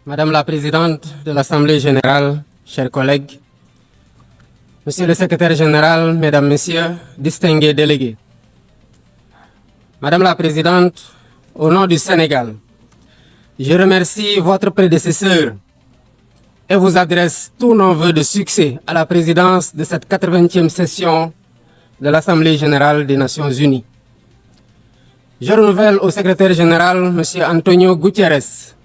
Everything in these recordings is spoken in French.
Madame la Présidente de l'Assemblée générale, chers collègues, Monsieur le Secrétaire général, Mesdames, Messieurs, distingués délégués. Madame la Présidente, au nom du Sénégal, je remercie votre prédécesseur et vous adresse tous nos vœux de succès à la présidence de cette 80e session de l'Assemblée générale des Nations unies. Je renouvelle au Secrétaire général, M. Antonio Guterres,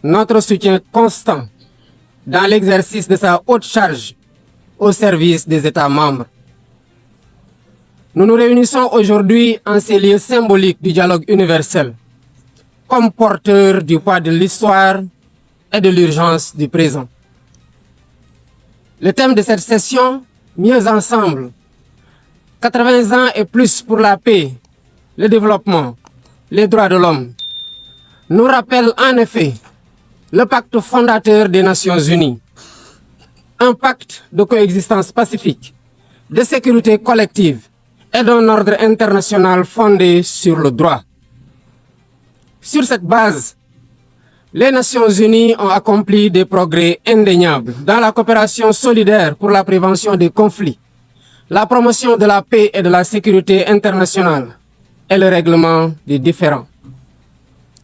notre soutien constant dans l'exercice de sa haute charge au service des États membres. Nous nous réunissons aujourd'hui en ces lieux symboliques du dialogue universel, comme porteurs du poids de l'histoire et de l'urgence du présent. Le thème de cette session, Mieux ensemble, 80 ans et plus pour la paix, le développement, les droits de l'homme, nous rappelle en effet le pacte fondateur des Nations unies, un pacte de coexistence pacifique, de sécurité collective et d'un ordre international fondé sur le droit. Sur cette base, les Nations unies ont accompli des progrès indéniables dans la coopération solidaire pour la prévention des conflits, la promotion de la paix et de la sécurité internationale et le règlement des différends.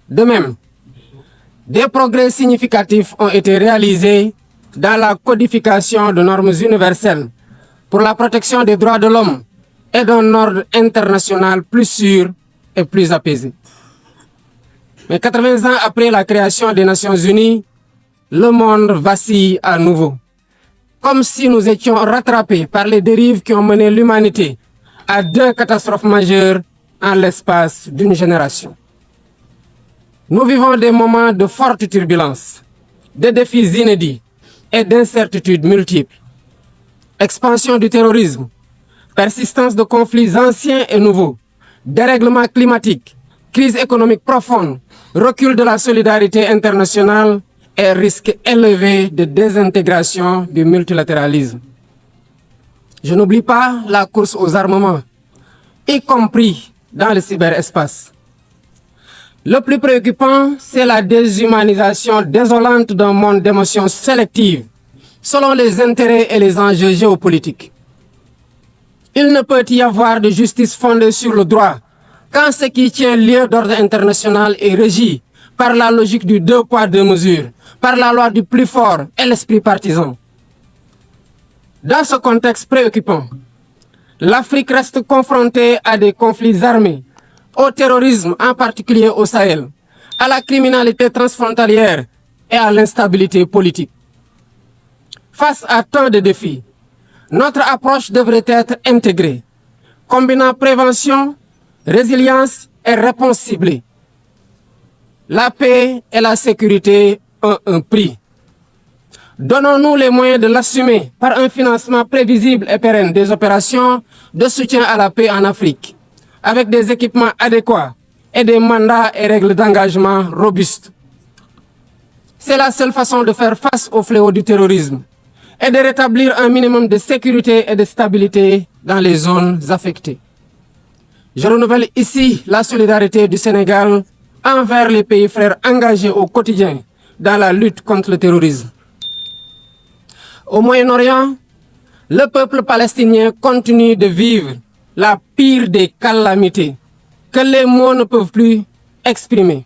De même, des progrès significatifs ont été réalisés dans la codification de normes universelles pour la protection des droits de l'homme et d'un ordre international plus sûr et plus apaisé. Mais 80 ans après la création des Nations unies, le monde vacille à nouveau, comme si nous étions rattrapés par les dérives qui ont mené l'humanité à 2 catastrophes majeures en l'espace d'une génération. Nous vivons des moments de forte turbulence, de défis inédits et d'incertitudes multiples. Expansion du terrorisme, persistance de conflits anciens et nouveaux, dérèglement climatique, crise économique profonde, recul de la solidarité internationale et risque élevé de désintégration du multilatéralisme. Je n'oublie pas la course aux armements, y compris dans le cyberespace. Le plus préoccupant, c'est la déshumanisation désolante d'un monde d'émotions sélectives, selon les intérêts et les enjeux géopolitiques. Il ne peut y avoir de justice fondée sur le droit quand ce qui tient lieu d'ordre international est régi par la logique du 2 poids 2 mesures, par la loi du plus fort et l'esprit partisan. Dans ce contexte préoccupant, l'Afrique reste confrontée à des conflits armés, au terrorisme en particulier au Sahel, à la criminalité transfrontalière et à l'instabilité politique. Face à tant de défis, notre approche devrait être intégrée, combinant prévention, résilience et réponse ciblée. La paix et la sécurité ont un prix. Donnons-nous les moyens de l'assumer par un financement prévisible et pérenne des opérations de soutien à la paix en Afrique, avec des équipements adéquats et des mandats et règles d'engagement robustes. C'est la seule façon de faire face au fléau du terrorisme et de rétablir un minimum de sécurité et de stabilité dans les zones affectées. Je renouvelle ici la solidarité du Sénégal envers les pays frères engagés au quotidien dans la lutte contre le terrorisme. Au Moyen-Orient, le peuple palestinien continue de vivre la pire des calamités que les mots ne peuvent plus exprimer.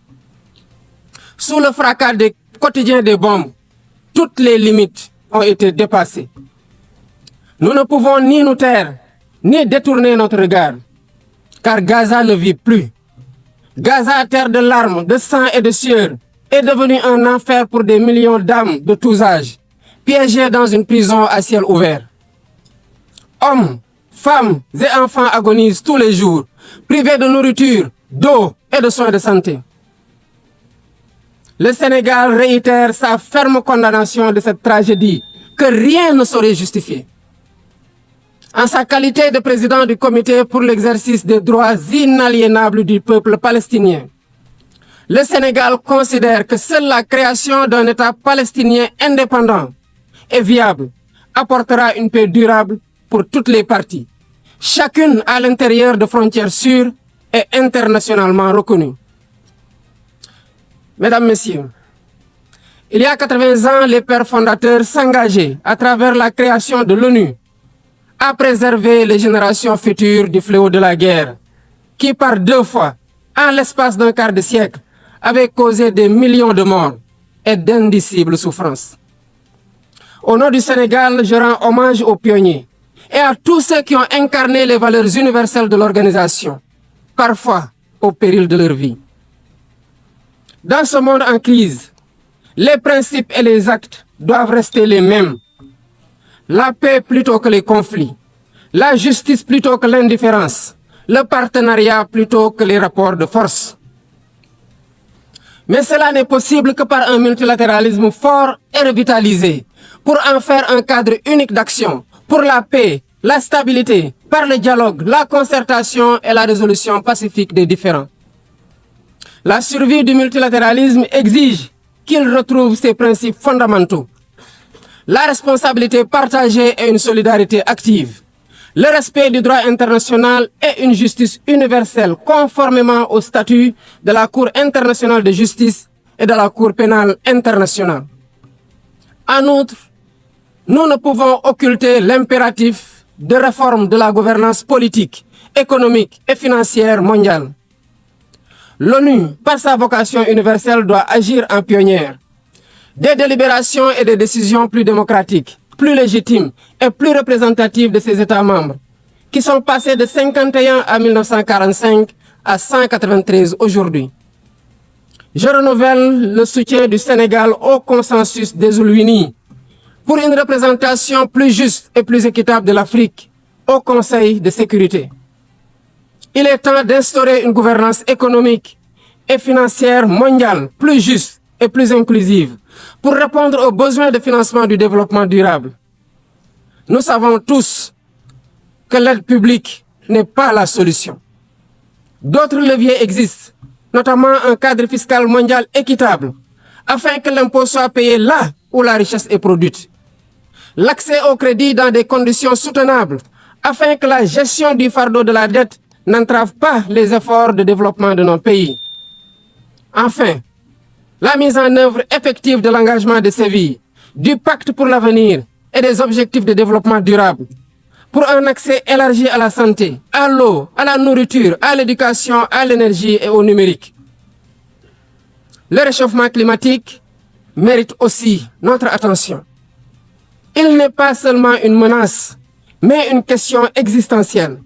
Sous le fracas des quotidiens des bombes, toutes les limites ont été dépassées. Nous ne pouvons ni nous taire, ni détourner notre regard, car Gaza ne vit plus. Gaza, terre de larmes, de sang et de sueur, est devenu un enfer pour des millions d'âmes de tous âges, piégées dans une prison à ciel ouvert. Hommes, femmes et enfants agonisent tous les jours, privés de nourriture, d'eau et de soins de santé. Le Sénégal réitère sa ferme condamnation de cette tragédie que rien ne saurait justifier. En sa qualité de président du comité pour l'exercice des droits inaliénables du peuple palestinien, le Sénégal considère que seule la création d'un État palestinien indépendant et viable apportera une paix durable pour toutes les parties, chacune à l'intérieur de frontières sûres et internationalement reconnues. Mesdames, Messieurs, Il y a 80 ans, les pères fondateurs s'engageaient, à travers la création de l'ONU, à préserver les générations futures du fléau de la guerre, qui par 2 fois, en l'espace d'un quart de siècle, avait causé des millions de morts et d'indicibles souffrances. Au nom du Sénégal, je rends hommage aux pionniers et à tous ceux qui ont incarné les valeurs universelles de l'organisation, parfois au péril de leur vie. Dans ce monde en crise, les principes et les actes doivent rester les mêmes. La paix plutôt que les conflits, la justice plutôt que l'indifférence, le partenariat plutôt que les rapports de force. Mais cela n'est possible que par un multilatéralisme fort et revitalisé, pour en faire un cadre unique d'action, pour la paix, la stabilité, par le dialogue, la concertation et la résolution pacifique des différends. La survie du multilatéralisme exige qu'il retrouve ses principes fondamentaux. La responsabilité partagée et une solidarité active. Le respect du droit international et une justice universelle conformément au statut de la Cour internationale de justice et de la Cour pénale internationale. En outre, nous ne pouvons occulter l'impératif de réforme de la gouvernance politique, économique et financière mondiale. L'ONU, par sa vocation universelle, doit agir en pionnière. Des délibérations et des décisions plus démocratiques, plus légitimes et plus représentatives de ses États membres, qui sont passés de 51 à 1945 à 193 aujourd'hui. Je renouvelle le soutien du Sénégal au consensus des Oulouini pour une représentation plus juste et plus équitable de l'Afrique au Conseil de sécurité. Il est temps d'instaurer une gouvernance économique et financière mondiale plus juste et plus inclusive pour répondre aux besoins de financement du développement durable. Nous savons tous que l'aide publique n'est pas la solution. D'autres leviers existent, notamment un cadre fiscal mondial équitable, afin que l'impôt soit payé là où la richesse est produite. L'accès au crédit dans des conditions soutenables, afin que la gestion du fardeau de la dette n'entrave pas les efforts de développement de nos pays. Enfin, la mise en œuvre effective de l'engagement de Séville, du pacte pour l'avenir et des objectifs de développement durable, pour un accès élargi à la santé, à l'eau, à la nourriture, à l'éducation, à l'énergie et au numérique. Le réchauffement climatique mérite aussi notre attention. Il n'est pas seulement une menace, mais une question existentielle.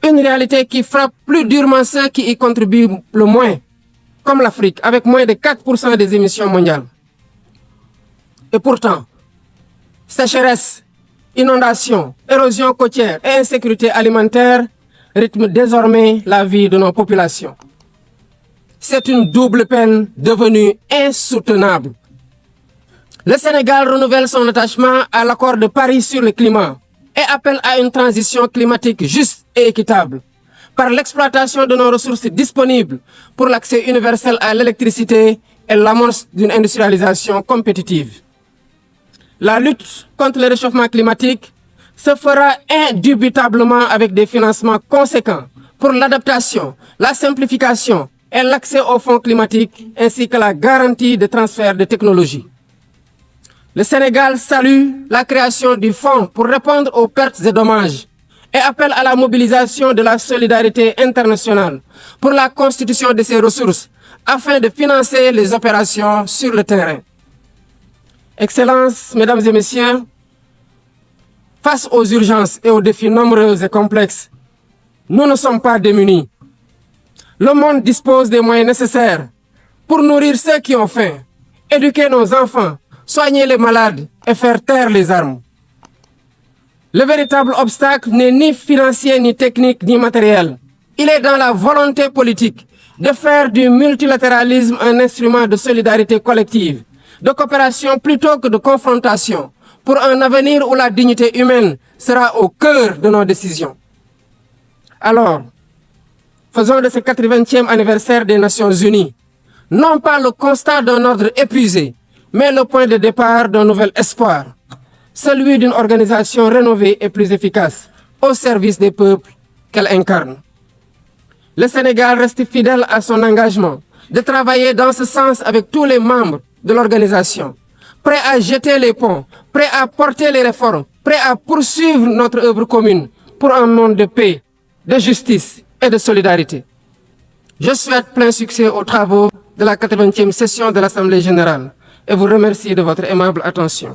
Une réalité qui frappe plus durement ceux qui y contribuent le moins, comme l'Afrique, avec moins de 4% des émissions mondiales. Et pourtant, sécheresse, inondations, érosion côtière et insécurité alimentaire rythment désormais la vie de nos populations. C'est une double peine devenue insoutenable. Le Sénégal renouvelle son attachement à l'accord de Paris sur le climat et appelle à une transition climatique juste et équitable par l'exploitation de nos ressources disponibles pour l'accès universel à l'électricité et l'amorce d'une industrialisation compétitive. La lutte contre le réchauffement climatique se fera indubitablement avec des financements conséquents pour l'adaptation, la simplification et l'accès aux fonds climatiques ainsi que la garantie de transfert de technologies. Le Sénégal salue la création du fonds pour répondre aux pertes et dommages et appelle à la mobilisation de la solidarité internationale pour la constitution de ces ressources afin de financer les opérations sur le terrain. Excellences, Mesdames et Messieurs, face aux urgences et aux défis nombreux et complexes, nous ne sommes pas démunis. Le monde dispose des moyens nécessaires pour nourrir ceux qui ont faim, éduquer nos enfants, soigner les malades et faire taire les armes. Le véritable obstacle n'est ni financier, ni technique, ni matériel. Il est dans la volonté politique de faire du multilatéralisme un instrument de solidarité collective, de coopération plutôt que de confrontation, pour un avenir où la dignité humaine sera au cœur de nos décisions. Alors, faisons de ce 80e anniversaire des Nations Unies, non pas le constat d'un ordre épuisé, mais le point de départ d'un nouvel espoir, celui d'une organisation rénovée et plus efficace, au service des peuples qu'elle incarne. Le Sénégal reste fidèle à son engagement de travailler dans ce sens avec tous les membres de l'organisation, prêt à jeter les ponts, prêt à porter les réformes, prêt à poursuivre notre œuvre commune pour un monde de paix, de justice et de solidarité. Je souhaite plein succès aux travaux de la 80e session de l'Assemblée générale et vous remercie de votre aimable attention.